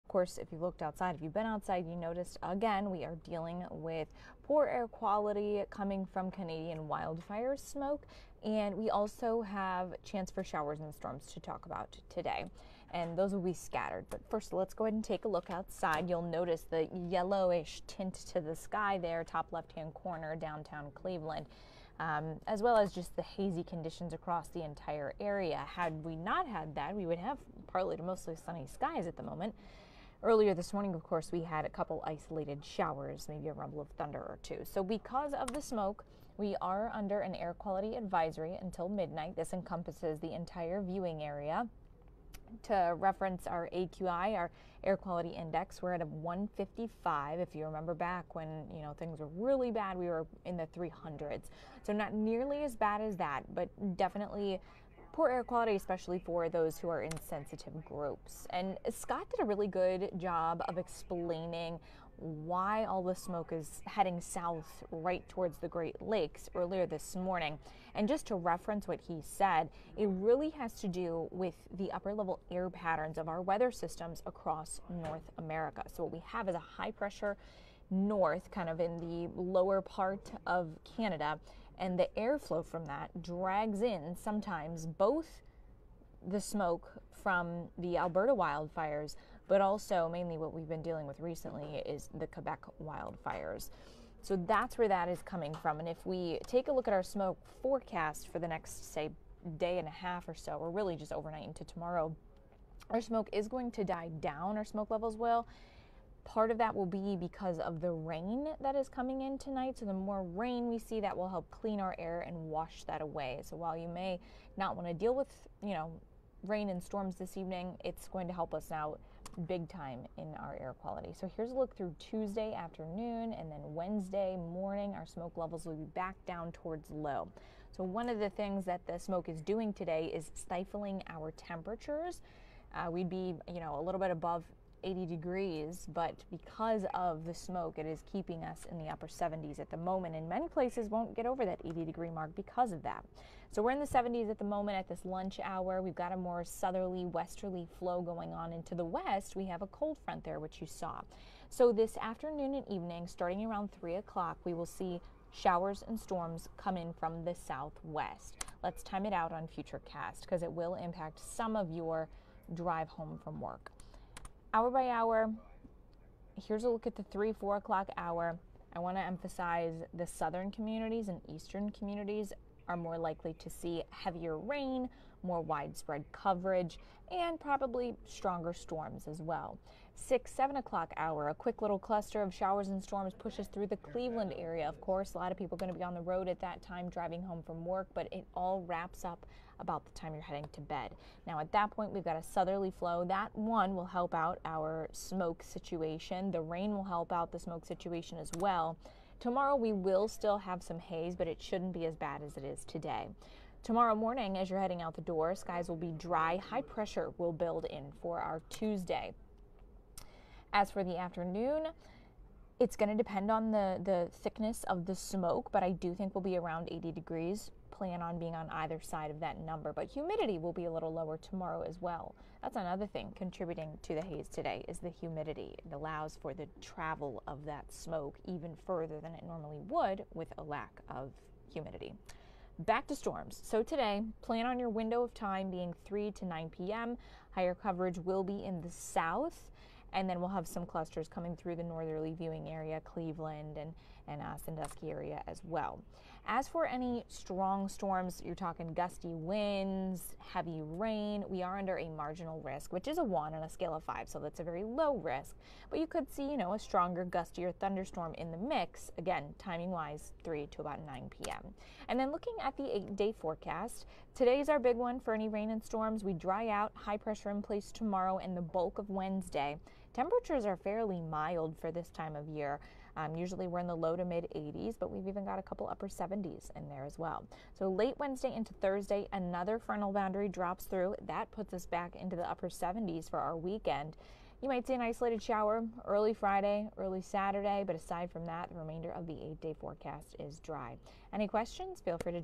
course, if you looked outside, if you've been outside, you noticed again we are dealing with poor air quality coming from Canadian wildfire smoke, and we also have chance for showers and storms to talk about today, and those will be scattered. But first, let's go ahead and take a look outside. You'll notice the yellowish tint to the sky there, top left-hand corner, downtown Cleveland. As well as just the hazy conditions across the entire area. Had we not had that, we would have partly to mostly sunny skies at the moment. Earlier this morning, of course, we had a couple isolated showers, maybe a rumble of thunder or two. So because of the smoke, we are under an air quality advisory until midnight. This encompasses the entire viewing area. To reference our AQI, our air quality index, we're at a 155. If you remember back when, things were really bad, we were in the 300s. So not nearly as bad as that, but definitely poor air quality, especially for those who are in sensitive groups. And Scott did a really good job of explaining why all the smoke is heading south right towards the Great Lakes earlier this morning. And just to reference what he said, it really has to do with the upper level air patterns of our weather systems across North America. So what we have is a high pressure north, kind of in the lower part of Canada, and the airflow from that drags in sometimes both the smoke from the Alberta wildfires, but also mainly what we've been dealing with recently is the Quebec wildfires. So that's where that is coming from. And if we take a look at our smoke forecast for the next, say, day and a half or so, or really just overnight into tomorrow, our smoke is going to die down, our smoke levels will. Part of that will be because of the rain that is coming in tonight. So the more rain we see, that will help clean our air and wash that away. So while you may not want to deal with, rain and storms this evening, it's going to help us out big time in our air quality. So here's a look through Tuesday afternoon, and then Wednesday morning, our smoke levels will be back down towards low. So one of the things that the smoke is doing today is stifling our temperatures. We'd be, a little bit above 80 degrees, but because of the smoke, it is keeping us in the upper 70s at the moment, and many places won't get over that 80-degree mark because of that. So we're in the 70s at the moment at this lunch hour. We've got a more southerly, westerly flow going on into the west. We have a cold front there, which you saw. So this afternoon and evening, starting around 3 o'clock, we will see showers and storms come in from the southwest. Let's time it out on Futurecast because it will impact some of your drive home from work. Hour by hour, here's a look at the 3-4 o'clock hour. I want to emphasize the southern communities and eastern communities are more likely to see heavier rain, more widespread coverage, and probably stronger storms as well. 6-7 o'clock hour, a quick little cluster of showers and storms pushes through the Cleveland area. Of course, a lot of people are going to be on the road at that time driving home from work, but it all wraps up about the time you're heading to bed. Now at that point, we've got a southerly flow. That one will help out our smoke situation. The rain will help out the smoke situation as well. Tomorrow we will still have some haze, but it shouldn't be as bad as it is today. Tomorrow morning, as you're heading out the door, skies will be dry. High pressure will build in for our Tuesday. As for the afternoon, it's going to depend on the thickness of the smoke, but I do think we'll be around 80 degrees. Plan on being on either side of that number, but humidity will be a little lower tomorrow as well. That's another thing contributing to the haze today is the humidity. It allows for the travel of that smoke even further than it normally would with a lack of humidity. Back to storms. So today, plan on your window of time being 3 to 9 p.m. Higher coverage will be in the south, and then we'll have some clusters coming through the northerly viewing area, Cleveland and Sandusky area as well. As for any strong storms, you're talking gusty winds, heavy rain, we are under a marginal risk, which is a 1 on a scale of 5, so that's a very low risk. But you could see, a stronger, gustier thunderstorm in the mix, again, timing-wise, 3 to about 9 p.m. And then looking at the 8-day forecast, today's our big one for any rain and storms. We dry out, high pressure in place tomorrow and the bulk of Wednesday. Temperatures are fairly mild for this time of year. Usually we're in the low to mid 80s, but we've even got a couple upper 70s in there as well. So late Wednesday into Thursday, another frontal boundary drops through. That puts us back into the upper 70s for our weekend. You might see an isolated shower early Friday, early Saturday, but aside from that, the remainder of the 8-day forecast is dry. Any questions? Feel free to